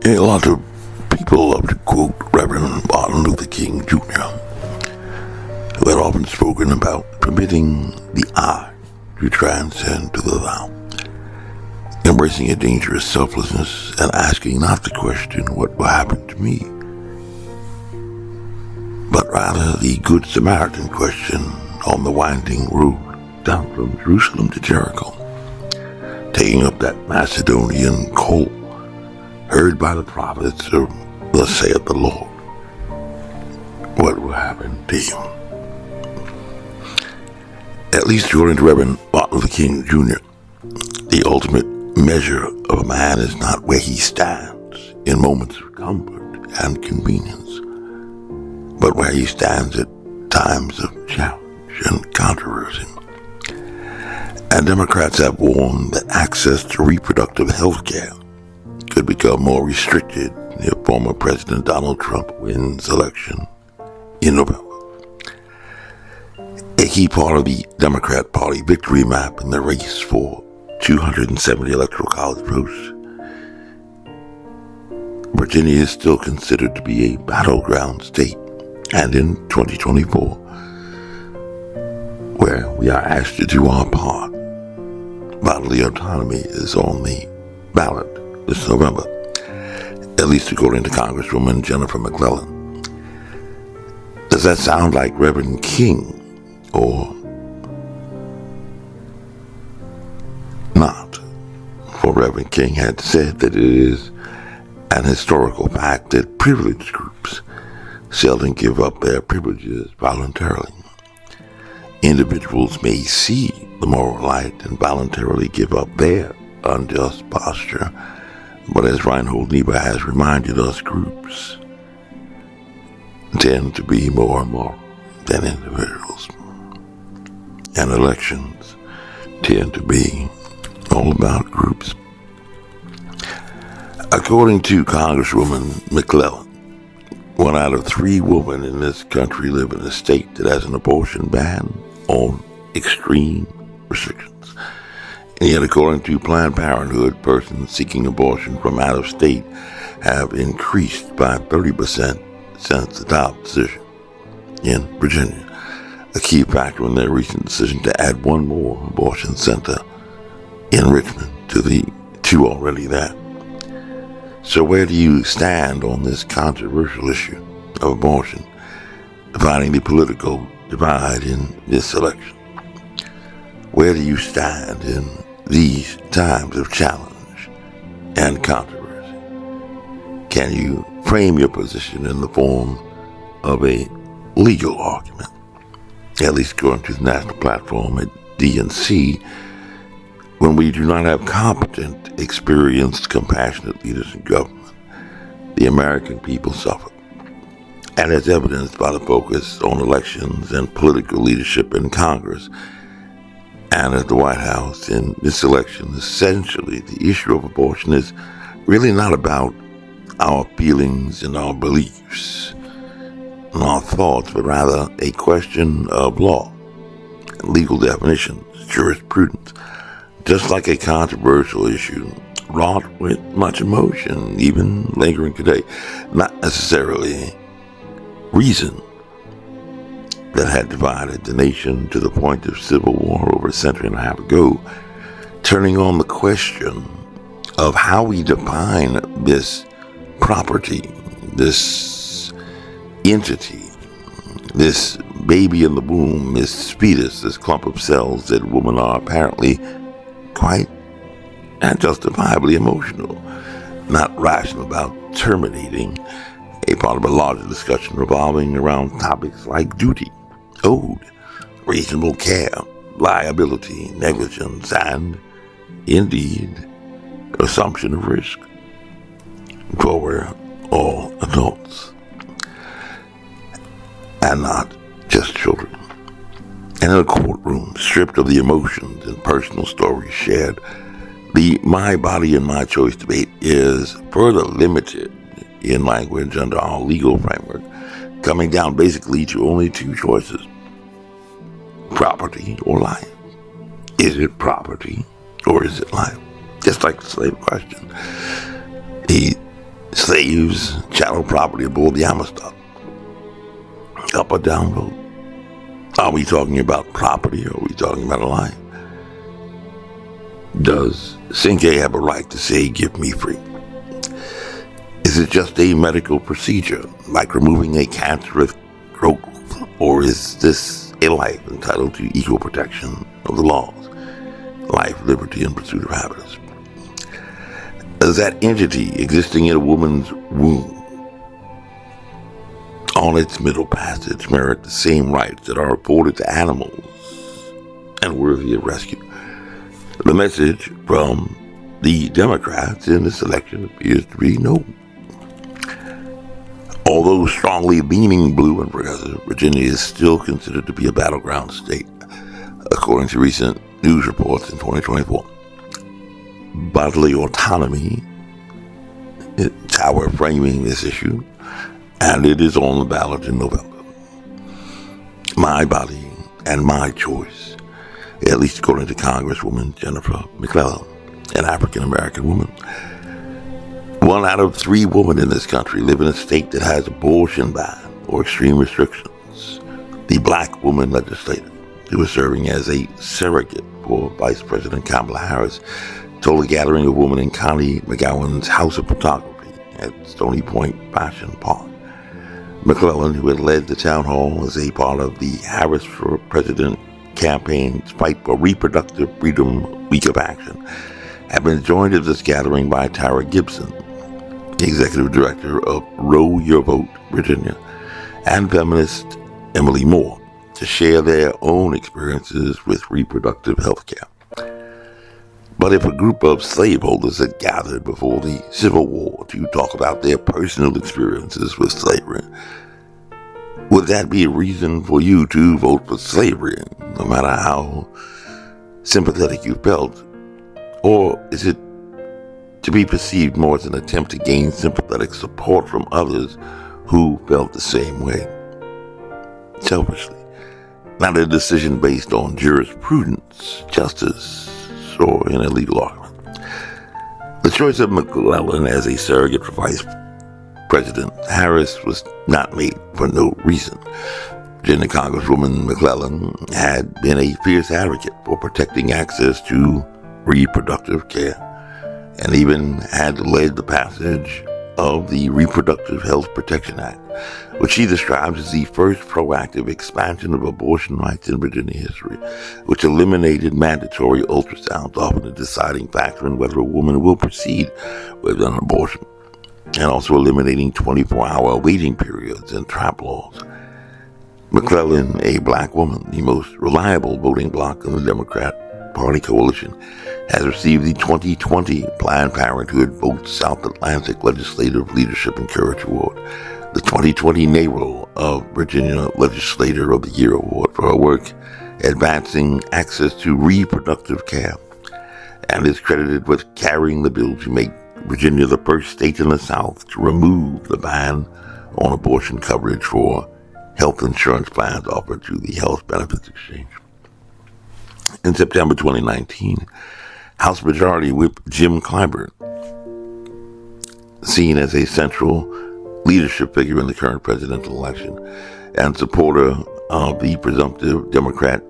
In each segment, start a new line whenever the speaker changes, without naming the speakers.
A lot of people love to quote Reverend Martin Luther King Jr., who had often spoken about permitting the I to transcend to the thou, embracing a dangerous selflessness and asking not the question, what will happen to me, but rather the Good Samaritan question on the winding road down from Jerusalem to Jericho, taking up that Macedonian coal heard by the prophets of thus saith the Lord. What will happen to you? At least according to Reverend Martin Luther King Jr., the ultimate measure of a man is not where he stands in moments of comfort and convenience, but where he stands at times of challenge and controversy. And Democrats have warned that access to reproductive health care could become more restricted if former President Donald Trump wins election in November. A key part of the Democrat Party victory map in the race for 270 electoral college votes, Virginia is still considered to be a battleground state, and in 2024, where we are asked to do our part, bodily autonomy is on the ballot this November, at least according to Congresswoman Jennifer McClellan. Does that sound like Reverend King or not? For Reverend King had said that it is an historical fact that privileged groups seldom give up their privileges voluntarily. Individuals may see the moral light and voluntarily give up their unjust posture, but as Reinhold Niebuhr has reminded us, groups tend to be more moral than individuals, and elections tend to be all about groups. According to Congresswoman McClellan, 1 out of 3 women in this country live in a state that has an abortion ban on extreme restrictions. And yet, according to Planned Parenthood, persons seeking abortion from out of state have increased by 30% since the top decision in Virginia, a key factor in their recent decision to add one more abortion center in Richmond to the 2 already there. So where do you stand on this controversial issue of abortion, defining the political divide in this election? Where do you stand in these times of challenge and controversy? Can you frame your position in the form of a legal argument, at least according to the national platform at DNC, when we do not have competent, experienced, compassionate leaders in government? The American people suffer, and as evidenced by the focus on elections and political leadership in Congress and at the White House in this election. Essentially, the issue of abortion is really not about our feelings and our beliefs and our thoughts, but rather a question of law, legal definitions, jurisprudence, just like a controversial issue wrought with much emotion, even lingering today, not necessarily reason, that had divided the nation to the point of civil war over a century and a half ago, turning on the question of how we define this property, this entity, this baby in the womb, this fetus, this clump of cells that women are apparently quite and justifiably emotional, not rational about terminating, a part of a larger discussion revolving around topics like duty, owed, reasonable care, liability, negligence, and, indeed, assumption of risk. For we're all adults, and not just children. And in a courtroom, stripped of the emotions and personal stories shared, the my body and my choice debate is further limited in language under our legal framework, coming down basically to only 2 choices: property or life. Is it property or is it life? Just like the slave question. The slaves, chattel property aboard the Amistad. Up or down vote? Are we talking about property or are we talking about a life? Does Cinque have a right to say, give me free? Is it just a medical procedure, like removing a cancerous growth, or is this a life entitled to equal protection of the laws? Life, liberty, and pursuit of happiness. Does that entity existing in a woman's womb on its middle passage merit the same rights that are afforded to animals and worthy of rescue? The message from the Democrats in this election appears to be no. Although strongly leaning blue and progressive, Virginia is still considered to be a battleground state, according to recent news reports in 2024. Bodily autonomy, it's how we're framing this issue, and it is on the ballot in November. My body and my choice, at least according to Congresswoman Jennifer McClellan, an African-American woman. 1 out of 3 women in this country live in a state that has abortion ban or extreme restrictions. The black woman legislator, who was serving as a surrogate for Vice President Kamala Harris, told a gathering of women in Connie McGowan's House of Photography at Stony Point Fashion Park. McClellan, who had led the town hall as a part of the Harris for President campaign's Fight for Reproductive Freedom Week of Action, had been joined at this gathering by Tara Gibson, the executive director of Row Your Vote, Virginia, and feminist Emily Moore, to share their own experiences with reproductive health care. But if a group of slaveholders had gathered before the Civil War to talk about their personal experiences with slavery, would that be a reason for you to vote for slavery, no matter how sympathetic you felt? Or is it to be perceived more as an attempt to gain sympathetic support from others who felt the same way? Selfishly, not a decision based on jurisprudence, justice, or in a legal argument. The choice of McClellan as a surrogate for Vice President Harris was not made for no reason. Virginia Congresswoman McClellan had been a fierce advocate for protecting access to reproductive care, and even had led the passage of the Reproductive Health Protection Act, which she describes as the first proactive expansion of abortion rights in Virginia history, which eliminated mandatory ultrasounds, often a deciding factor in whether a woman will proceed with an abortion, and also eliminating 24-hour waiting periods and trap laws. McClellan, a black woman, the most reliable voting bloc in the Democrat Party coalition, has received the 2020 Planned Parenthood Vote South Atlantic Legislative Leadership and Courage Award, the 2020 NAACP of Virginia Legislator of the Year Award for her work advancing access to reproductive care, and is credited with carrying the bill to make Virginia the first state in the South to remove the ban on abortion coverage for health insurance plans offered through the Health Benefits Exchange. In September 2019, House Majority Whip Jim Clyburn, seen as a central leadership figure in the current presidential election and supporter of the presumptive Democrat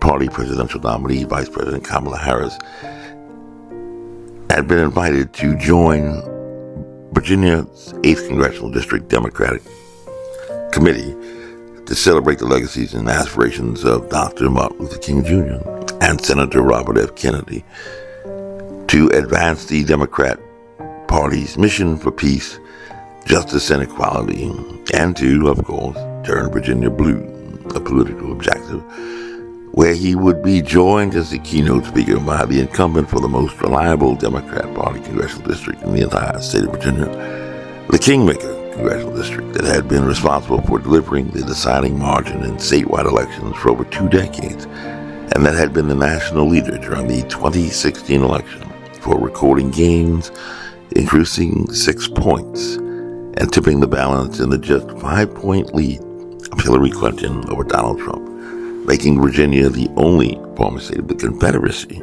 Party presidential nominee, Vice President Kamala Harris, had been invited to join Virginia's 8th Congressional District Democratic Committee to celebrate the legacies and aspirations of Dr. Martin Luther King Jr. and Senator Robert F. Kennedy, to advance the Democrat Party's mission for peace, justice, and equality, and to, of course, turn Virginia blue, a political objective, where he would be joined as the keynote speaker by the incumbent for the most reliable Democrat Party congressional district in the entire state of Virginia, the Kingmaker Congressional District, that had been responsible for delivering the deciding margin in statewide elections for over 2 decades, and that had been the national leader during the 2016 election for recording gains, increasing 6 points, and tipping the balance in the just 5-point lead of Hillary Clinton over Donald Trump, making Virginia the only former state of the Confederacy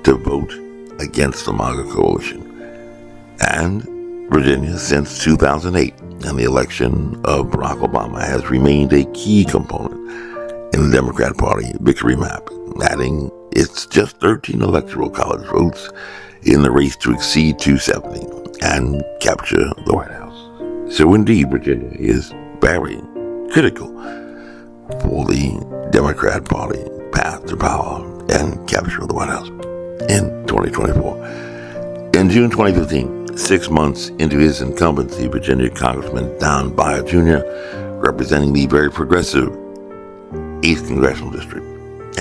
to vote against the MAGA coalition, and Virginia since 2008, and the election of Barack Obama has remained a key component in the Democrat Party victory map, adding its just 13 electoral college votes in the race to exceed 270 and capture the White House. So indeed, Virginia is very critical for the Democrat Party path to power and capture of the White House in 2024. In June 2015, 6 months into his incumbency, Virginia Congressman Don Beyer Jr., representing the very progressive 8th Congressional District,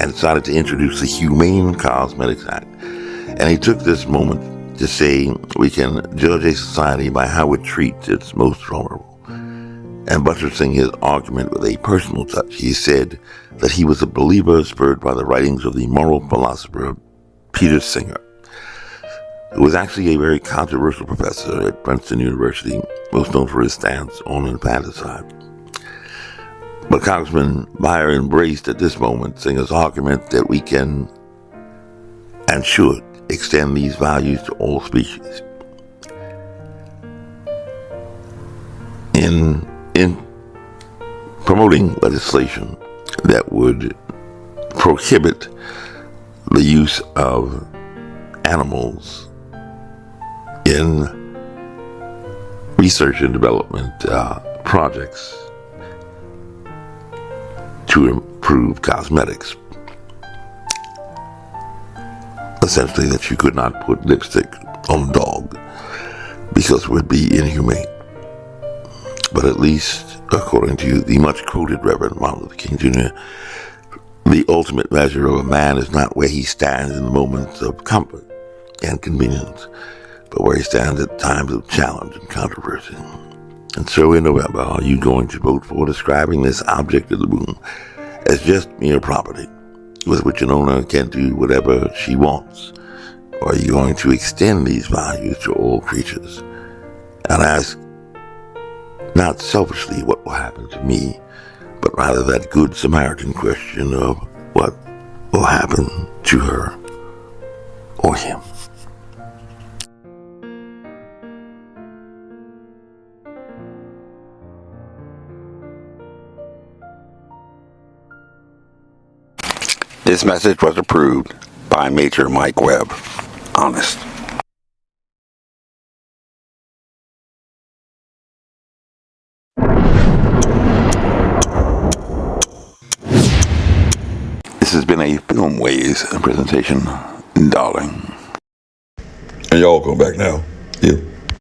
and decided to introduce the Humane Cosmetics Act. And he took this moment to say we can judge a society by how it treats its most vulnerable. And buttressing his argument with a personal touch, he said that he was a believer spurred by the writings of the moral philosopher Peter Singer, who was actually a very controversial professor at Princeton University, most known for his stance on infanticide. But Congressman Beyer embraced at this moment Singer's argument that we can and should extend these values to all species. In promoting legislation that would prohibit the use of animals in research and development projects to improve cosmetics. Essentially, that you could not put lipstick on a dog because it would be inhumane. But at least, according to the much quoted Reverend Martin Luther King Jr., the ultimate measure of a man is not where he stands in the moments of comfort and convenience, but where he stands at times of challenge and controversy. And so in November, are you going to vote for describing this object of the womb as just mere property with which an owner can do whatever she wants? Or are you going to extend these values to all creatures and ask not selfishly what will happen to me, but rather that good Samaritan question of what will happen to her or him?
This message was approved by Major Mike Webb. Honest. This has been a Filmways presentation, darling.
And y'all go back now. Yeah.